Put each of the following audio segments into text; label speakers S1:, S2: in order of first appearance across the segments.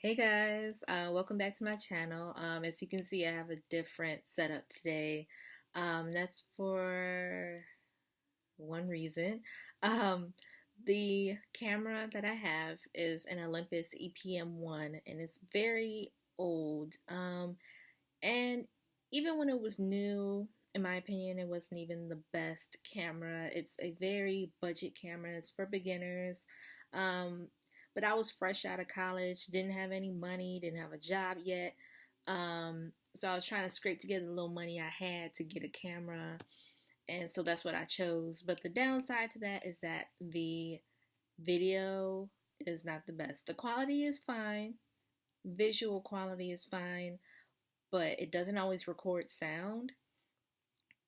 S1: Hey guys, welcome back to my channel. As you can see, I have a different setup today. That's for one reason. Um, the camera that I have is an Olympus EPM1 and it's very old. And even when it was new, in my opinion, it wasn't even the best camera. It's a very budget camera. It's for beginners. Um, but I was fresh out of college, didn't have any money, didn't have a job yet. So I was trying to scrape together the little money I had to get a camera, and so that's what I chose. But the downside to that is that the video is not the best. The quality is fine, visual quality is fine, but it doesn't always record sound,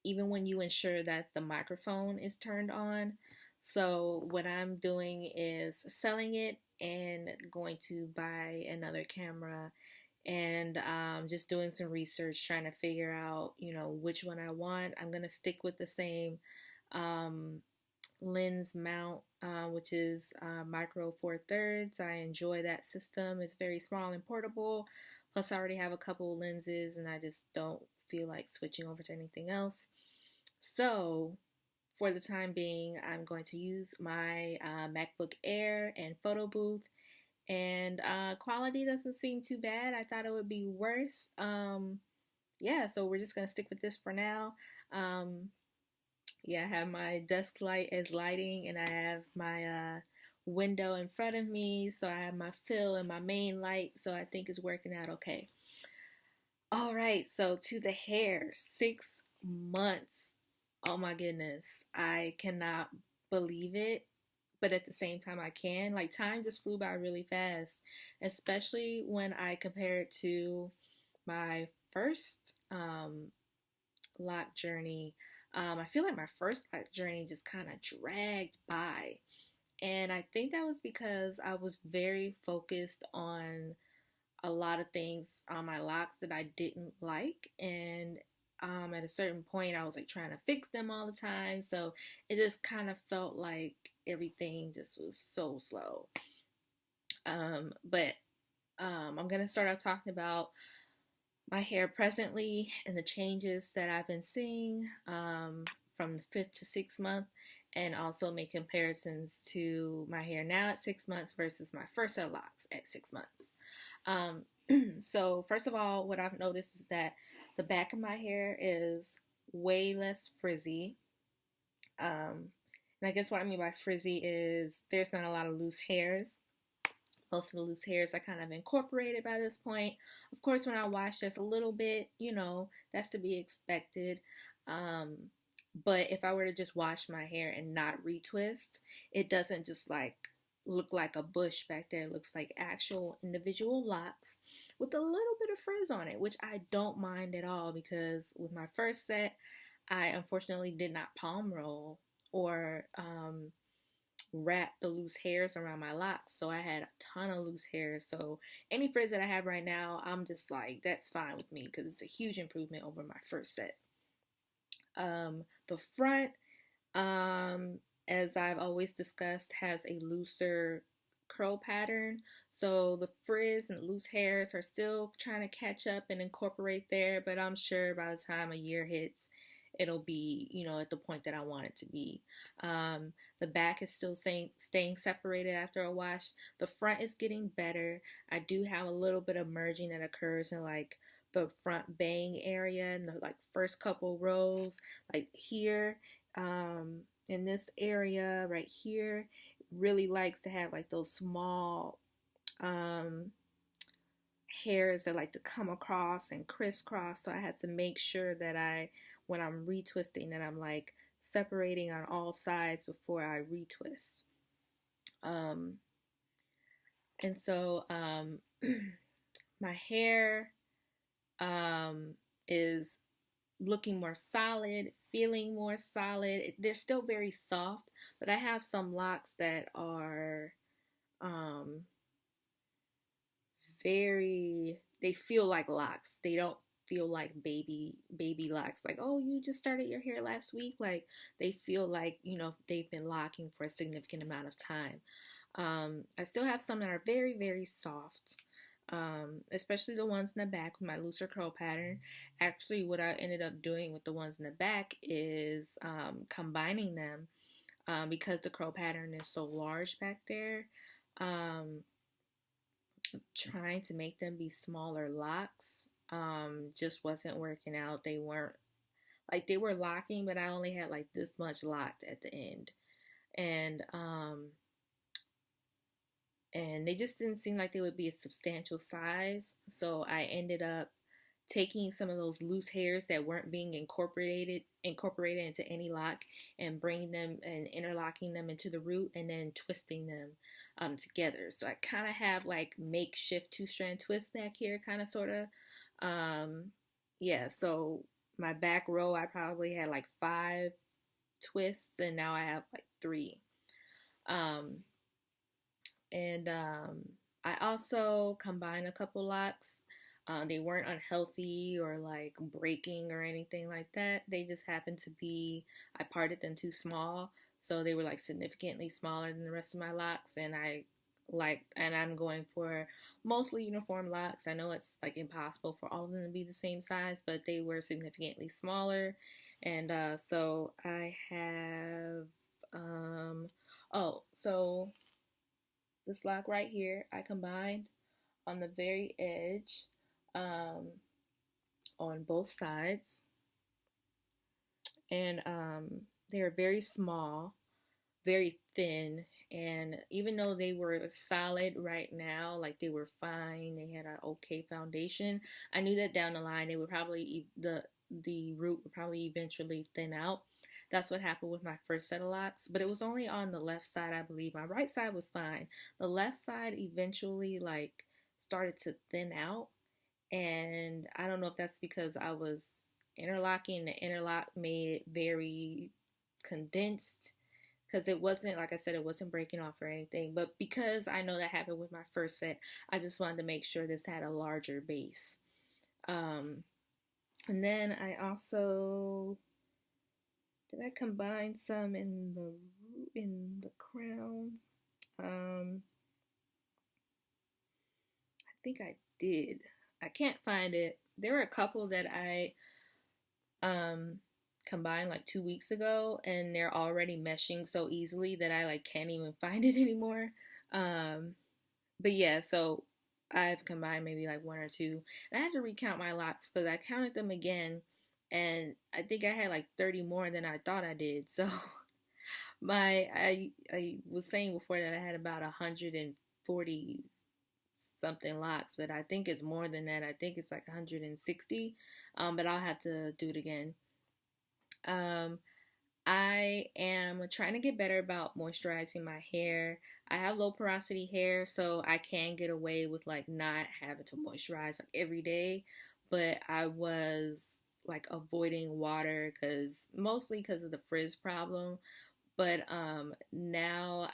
S1: even when you ensure that the microphone is turned on. So what I'm doing is selling it and going to buy another camera, and just doing some research trying to figure out, which one I want. I'm going to stick with the same um, lens mount, which is micro four thirds. I enjoy that system. It's very small and portable. Plus, I already have a couple lenses and I just don't feel like switching over to anything else. So, for the time being, I'm going to use my MacBook Air and photo booth, and quality doesn't seem too bad. I thought it would be worse. Yeah, so we're just gonna stick with this for now. Um, yeah, I have my desk light as lighting, and I have my window in front of me, so I have my fill and my main light, so I think it's working out okay. All right, so to the hair, 6 months. Oh my goodness, I cannot believe it, but at the same time, I can. Like, time just flew by really fast, especially when I compare it to my first lock journey. I feel like my first lock journey just kind of dragged by. And I think that was because I was very focused on a lot of things on my locks that I didn't like. And at a certain point, I was like trying to fix them all the time. So it just kind of felt like everything just was so slow. But I'm going to start off talking about my hair presently and the changes that I've been seeing from the 5th to 6th month, and also make comparisons to my hair now at 6 months versus my first set of locks at 6 months. Um, so first of all, what I've noticed is that the back of my hair is way less frizzy. And I guess what I mean by frizzy is there's not a lot of loose hairs. Most of the loose hairs are kind of incorporated by this point. Of course, when I wash, there's a little bit, that's to be expected. But if I were to just wash my hair and not retwist, it doesn't just like look like a bush back there. It looks like actual individual locks with a little bit of frizz on it, which I don't mind at all, because with my first set, I unfortunately did not palm roll or wrap the loose hairs around my locks, so I had a ton of loose hairs. So any frizz that I have right now, I'm just like, that's fine with me, because it's a huge improvement over my first set. The front, as I've always discussed, has a looser curl pattern, so the frizz and loose hairs are still trying to catch up and incorporate there, but I'm sure by the time a year hits, it'll be, at the point that I want it to be. The back is still staying separated after a wash. The front is getting better. I do have a little bit of merging that occurs in like the front bang area in the like first couple rows, like here, in this area right here, really likes to have like those small hairs that like to come across and crisscross. So I had to make sure that when I'm retwisting, that I'm like separating on all sides before I retwist. And so my hair is looking more solid, feeling more solid. They're still very soft, but I have some locks that are they feel like locks. They don't feel like baby locks, like, oh, you just started your hair last week. Like, they feel like, they've been locking for a significant amount of time. I still have some that are very, very soft. especially the ones in the back with my looser curl pattern. Actually, what I ended up doing with the ones in the back is combining them because the curl pattern is so large back there. Um, Trying to make them be smaller locks just wasn't working out. They weren't like they were locking, but I only had like this much locked at the end. And and they just didn't seem like they would be a substantial size. So I ended up taking some of those loose hairs that weren't being incorporated into any lock and bringing them and interlocking them into the root and then twisting them together. So I kind of have like makeshift two-strand twist back here, kind of sort of. Yeah, so my back row I probably had like 5 twists and now I have like 3. Um, and I also combined a couple locks. They weren't unhealthy or like breaking or anything like that. They just happened to be, I parted them too small. So they were like significantly smaller than the rest of my locks. And I'm going for mostly uniform locks. I know it's like impossible for all of them to be the same size, but they were significantly smaller. And so I have, so this lock right here, I combined on the very edge um, on both sides. And they're very small, very thin. And even though they were solid right now, like they were fine, they had an okay foundation, I knew that down the line they would probably, the root would probably eventually thin out. That's what happened with my first set of locks, but it was only on the left side, I believe. My right side was fine. The left side eventually like started to thin out, and I don't know if that's because I was interlocking. The interlock made it very condensed because it wasn't, like I said, it wasn't breaking off or anything. But because I know that happened with my first set, I just wanted to make sure this had a larger base. Um, and then I also did I combine some in the crown? I think I did. I can't find it. There were a couple that I um combined like 2 weeks ago, and they're already meshing so easily that I like can't even find it anymore. Um, but yeah, so I've combined maybe like 1 or 2. And I had to recount my locks because I counted them again, and I think I had like 30 more than I thought I did. So I was saying before that I had about 140 something locks, but I think it's more than that. I think it's like 160. But I'll have to do it again. Um, I am trying to get better about moisturizing my hair. I have low porosity hair, so I can get away with like not having to moisturize like every day. But I was like avoiding water because mostly because of the frizz problem. But now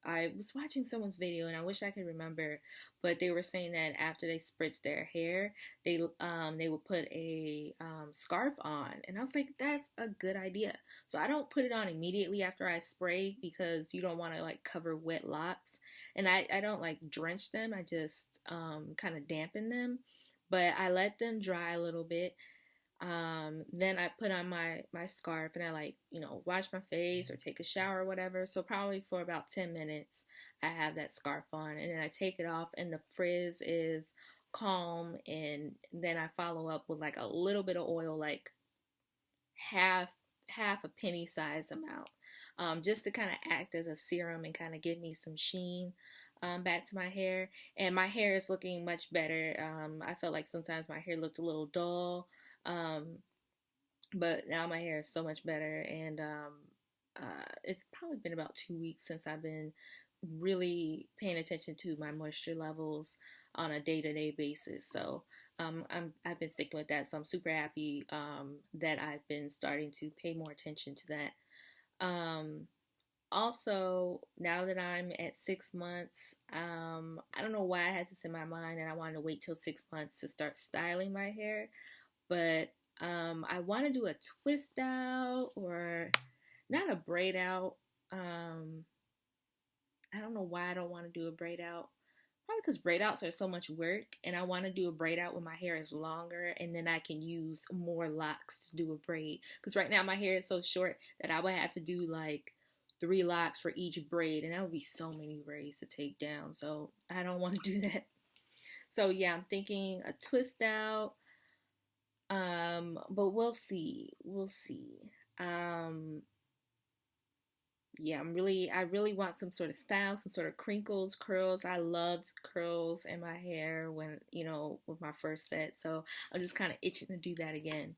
S1: I was watching someone's video and I wish I could remember, but they were saying that after they spritz their hair, they would put a scarf on, and I was like, that's a good idea. So I don't put it on immediately after I spray because you don't want to like cover wet locks, and I don't like drench them. I just kind of dampen them, but I let them dry a little bit. Then I put on my scarf and I like, wash my face or take a shower or whatever. So probably for about 10 minutes, I have that scarf on, and then I take it off and the frizz is calm, and then I follow up with like a little bit of oil, like half a penny size amount, just to kind of act as a serum and kind of give me some sheen back to my hair. And my hair is looking much better. I felt like sometimes my hair looked a little dull, um, but now my hair is so much better. And it's probably been about 2 weeks since I've been really paying attention to my moisture levels on a day-to-day basis. So I've been sticking with that. So I'm super happy that I've been starting to pay more attention to that. Also, now that I'm at 6 months, I don't know why I had this in my mind and I wanted to wait till 6 months to start styling my hair, but I want to do a twist out, or not a braid out. I don't know why I don't want to do a braid out. Probably because braid outs are so much work, and I want to do a braid out when my hair is longer, and then I can use more locks to do a braid. Because right now my hair is so short that I would have to do like 3 locks for each braid, and that would be so many braids to take down. So I don't want to do that. So yeah, I'm thinking a twist out. But we'll see. We'll see. Um, yeah, I really want some sort of style, some sort of crinkles, curls. I loved curls in my hair when, with my first set. So I'm just kind of itching to do that again.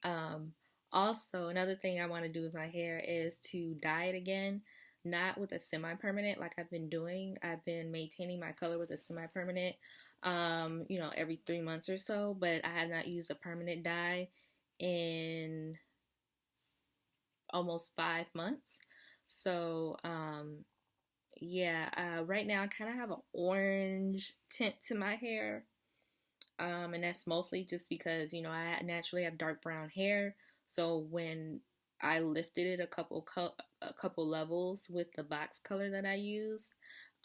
S1: Um, Also, another thing I want to do with my hair is to dye it again, not with a semi-permanent like I've been doing. I've been maintaining my color with a semi-permanent, every 3 months or so, but I have not used a permanent dye in almost 5 months. So, yeah, right now I kind of have an orange tint to my hair. And that's mostly just because, I naturally have dark brown hair. So when I lifted it a couple levels with the box color that I used,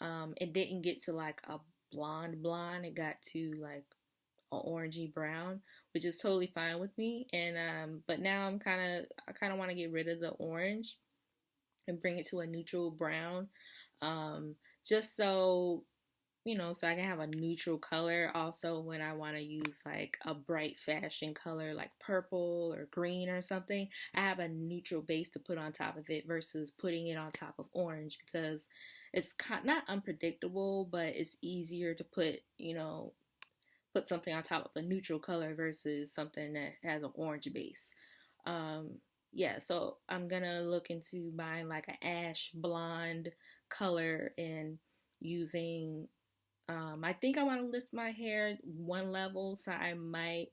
S1: it didn't get to like a blonde blonde. It got to like a orangey brown, which is totally fine with me. And but now I kind of want to get rid of the orange and bring it to a neutral brown, just so I can have a neutral color also when I want to use like a bright fashion color like purple or green or something. I have a neutral base to put on top of it versus putting it on top of orange because it's not unpredictable, but it's easier to put something on top of a neutral color versus something that has an orange base. Um, yeah, so I'm gonna look into buying like an ash blonde color and using I think I want to lift my hair one level, so I might,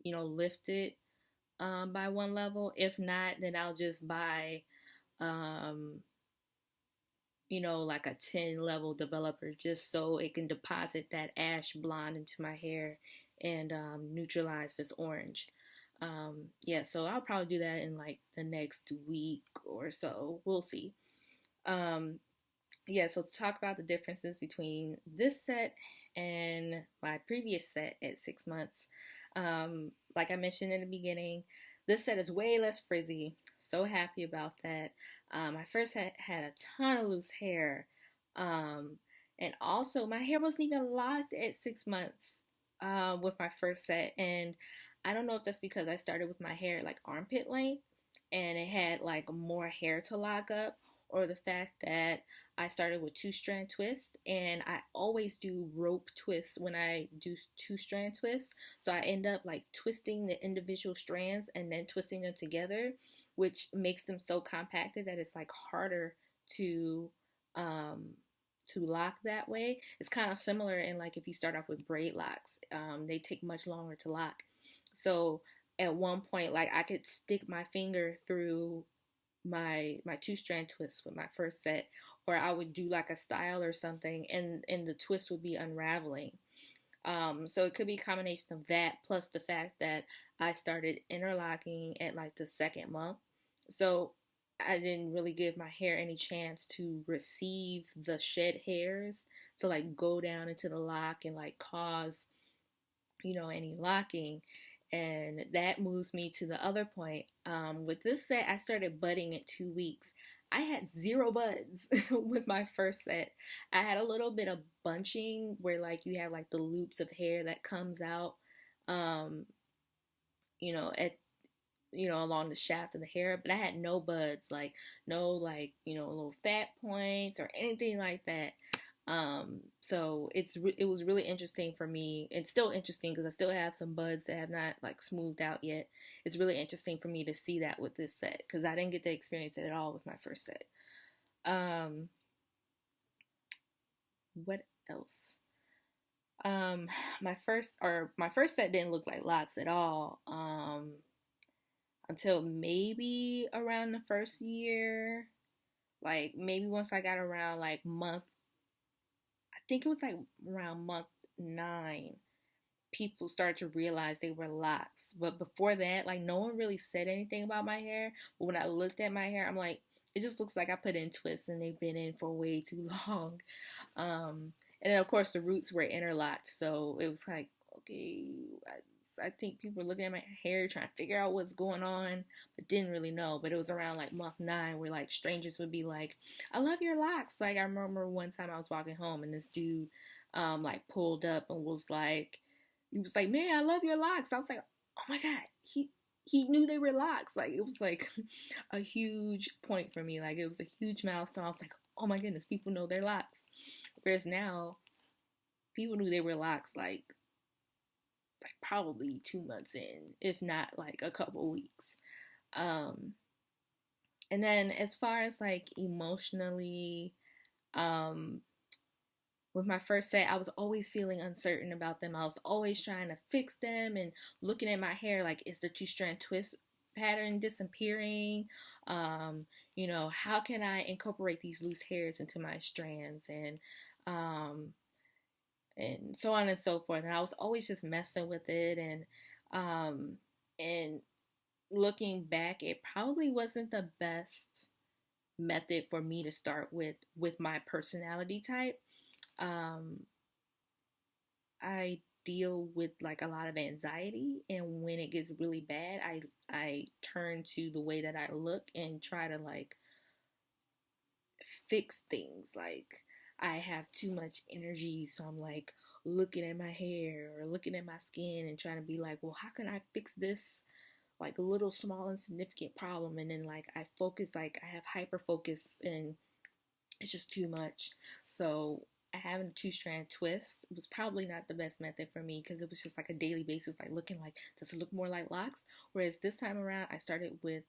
S1: lift it by one level. If not, then I'll just buy, um, like a 10 level developer just so it can deposit that ash blonde into my hair and neutralize this orange. Yeah, so I'll probably do that in like the next week or so. We'll see. Um, yeah, so to talk about the differences between this set and my previous set at 6 months, like I mentioned in the beginning, this set is way less frizzy. So happy about that. I first had a ton of loose hair, um, and also my hair wasn't even locked at 6 months with my first set. And I don't know if that's because I started with my hair like armpit length and it had like more hair to lock up, or the fact that I started with 2-strand twists, and I always do rope twists when I do 2-strand twists. So I end up like twisting the individual strands and then twisting them together, which makes them so compacted that it's like harder to um to lock that way. It's kind of similar in like if you start off with braid locks, they take much longer to lock. So at one point, like I could stick my finger through my 2-strand twist with my first set, or I would do like a style or something, and the twist would be unraveling. So it could be a combination of that plus the fact that I started interlocking at like the second month. So I didn't really give my hair any chance to receive the shed hairs to like go down into the lock and like cause, any locking. And that moves me to the other point. With this set, I started budding at 2 weeks. I had zero buds with my first set. I had a little bit of bunching where like you have like the loops of hair that comes out, um, at along the shaft of the hair, but I had no buds, like no like little fat points or anything like that. So it was really interesting for me. It's still interesting because I still have some buds that have not like smoothed out yet. It's really interesting for me to see that with this set because I didn't get to experience it at all with my first set. Um, what else? Um, my first set didn't look like locks at all. Until maybe around the first year, like maybe once I got around like month, I think it was like around month 9, people started to realize they were locks. But before that, like no one really said anything about my hair. But when I looked at my hair, I'm like, it just looks like I put in twists and they've been in for way too long. Um, And then of course the roots were interlocked, so it was like, okay, I think people were looking at my hair trying to figure out what's going on, but didn't really know. But it was around like month 9 where like strangers would be like, I love your locks. Like I remember one time I was walking home and this dude like pulled up and was like, he was like, man, I love your locks. I was like, oh my God, he knew they were locks. Like it was like a huge point for me. Like it was a huge milestone. I was like, oh my goodness, people know their locks. Whereas now, people knew they were locks like probably 2 months in, if not like a couple weeks. And then as far as like emotionally, with my first set, I was always feeling uncertain about them. I was always trying to fix them and looking at my hair like, is the 2-strand twist pattern disappearing? You know, how can I incorporate these loose hairs into my strands? And so on and so forth. And I was always just messing with it. And looking back, it probably wasn't the best method for me to start with my personality type. I deal with like a lot of anxiety, and when it gets really bad, I turn to the way that I look and try to like fix things. Like I have too much energy, so I'm like looking at my hair or looking at my skin and trying to be like, well, how can I fix this like a little small insignificant problem? And then like I focus, like I have hyper focus, and it's just too much. So having a 2-strand twist was probably not the best method for me, because it was just like a daily basis, like looking like, does it look more like locks? Whereas this time around, I started with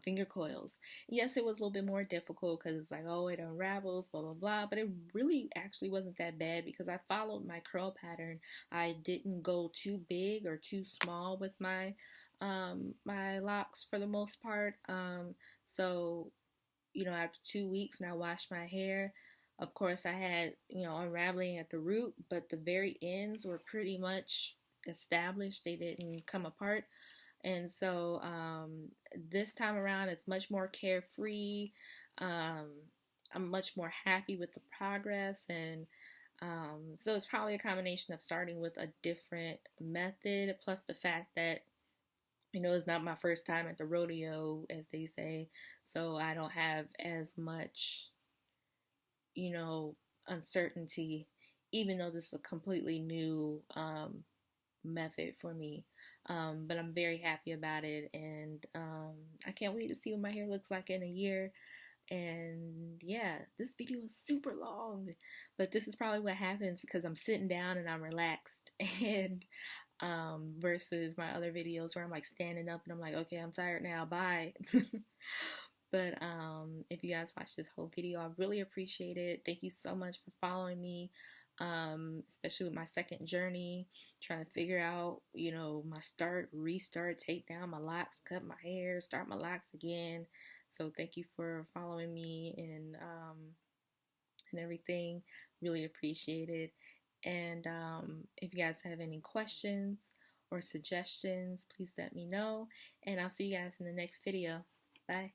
S1: finger coils. Yes, it was a little bit more difficult because it's like, oh, it unravels, blah blah blah, but it really actually wasn't that bad because I followed my curl pattern. I didn't go too big or too small with my my locks for the most part. So you know, after 2 weeks, and I washed my hair. Of course, I had, you know, unraveling at the root, but the very ends were pretty much established. They didn't come apart. And so this time around, it's much more carefree. I'm much more happy with the progress. And so it's probably a combination of starting with a different method, plus the fact that, you know, it's not my first time at the rodeo, as they say. So I don't have as much, you know, uncertainty, even though this is a completely new method for me. But I'm very happy about it, and I can't wait to see what my hair looks like in a year. And yeah, this video is super long, but this is probably what happens because I'm sitting down and I'm relaxed, and versus my other videos where I'm like standing up and I'm like, okay, I'm tired now, bye. But if you guys watched this whole video, I really appreciate it. Thank you so much for following me, especially with my second journey, trying to figure out, you know, my start, restart, take down my locks, cut my hair, start my locks again. So thank you for following me and everything. Really appreciate it. And if you guys have any questions or suggestions, please let me know. And I'll see you guys in the next video. Bye.